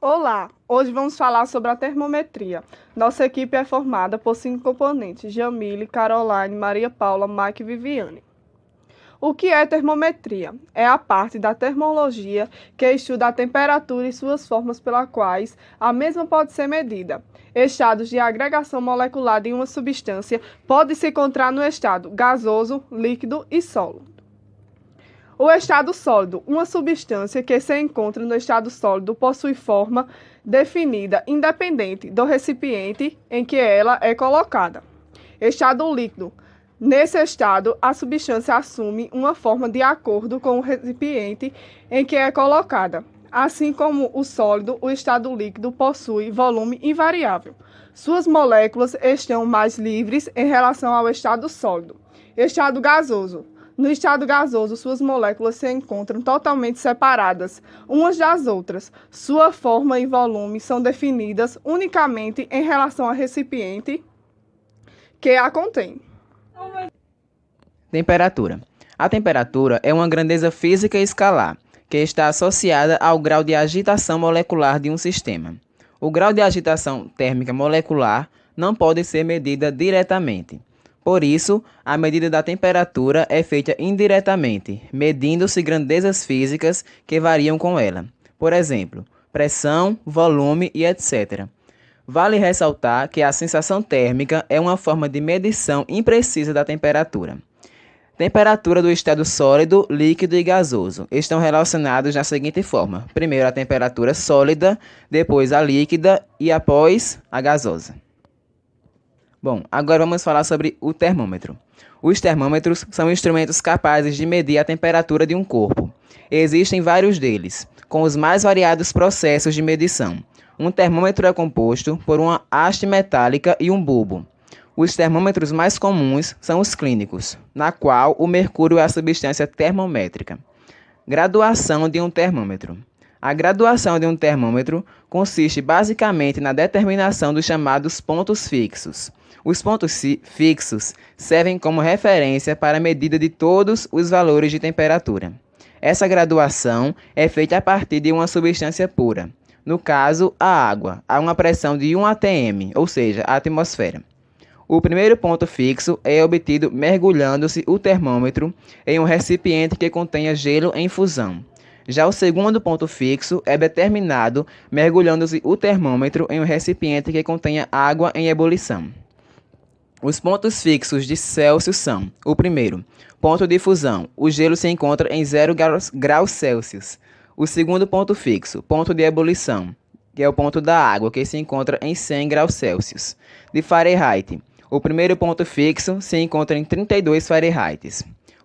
Olá, hoje vamos falar sobre a termometria. Nossa equipe é formada por 5 componentes: Jamile, Caroline, Maria Paula, Mike e Viviane. O que é termometria? É a parte da termologia que estuda a temperatura e suas formas pelas quais a mesma pode ser medida. Estados de agregação molecular de uma substância podem se encontrar no estado gasoso, líquido e sólido. O estado sólido, uma substância que se encontra no estado sólido, possui forma definida independente do recipiente em que ela é colocada. Estado líquido. Nesse estado, a substância assume uma forma de acordo com o recipiente em que é colocada. Assim como o sólido, o estado líquido possui volume invariável. Suas moléculas estão mais livres em relação ao estado sólido. Estado gasoso. No estado gasoso, suas moléculas se encontram totalmente separadas umas das outras. Sua forma e volume são definidas unicamente em relação ao recipiente que a contém. Temperatura. A temperatura é uma grandeza física escalar, que está associada ao grau de agitação molecular de um sistema. O grau de agitação térmica molecular não pode ser medida diretamente. Por isso, a medida da temperatura é feita indiretamente, medindo-se grandezas físicas que variam com ela. Por exemplo, pressão, volume e etc. Vale ressaltar que a sensação térmica é uma forma de medição imprecisa da temperatura. Temperatura do estado sólido, líquido e gasoso estão relacionados da seguinte forma: primeiro a temperatura sólida, depois a líquida e após a gasosa. Bom, agora vamos falar sobre o termômetro. Os termômetros são instrumentos capazes de medir a temperatura de um corpo. Existem vários deles, com os mais variados processos de medição. Um termômetro é composto por uma haste metálica e um bulbo. Os termômetros mais comuns são os clínicos, na qual o mercúrio é a substância termométrica. Graduação de um termômetro. A graduação de um termômetro consiste basicamente na determinação dos chamados pontos fixos. Os pontos fixos servem como referência para a medida de todos os valores de temperatura. Essa graduação é feita a partir de uma substância pura, no caso, a água, a uma pressão de 1 atm, ou seja, a atmosfera. O primeiro ponto fixo é obtido mergulhando-se o termômetro em um recipiente que contenha gelo em fusão. Já o segundo ponto fixo é determinado mergulhando-se o termômetro em um recipiente que contenha água em ebulição. Os pontos fixos de Celsius são: o primeiro, ponto de fusão, o gelo se encontra em 0 graus Celsius. O segundo ponto fixo, ponto de ebulição, que é o ponto da água, que se encontra em 100 graus Celsius. De Fahrenheit, o primeiro ponto fixo se encontra em 32 Fahrenheit.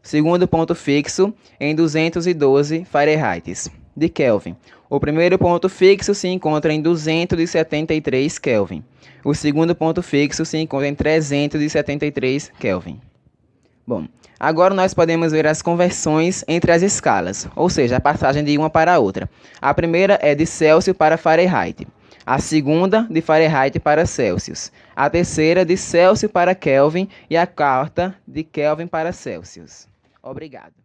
O segundo ponto fixo em 212 Fahrenheit. De Kelvin, o primeiro ponto fixo se encontra em 273 Kelvin. O segundo ponto fixo se encontra em 373 Kelvin. Bom, agora nós podemos ver as conversões entre as escalas, ou seja, a passagem de uma para a outra. A primeira é de Celsius para Fahrenheit. A segunda, de Fahrenheit para Celsius. A terceira, de Celsius para Kelvin. E a quarta, de Kelvin para Celsius. Obrigado.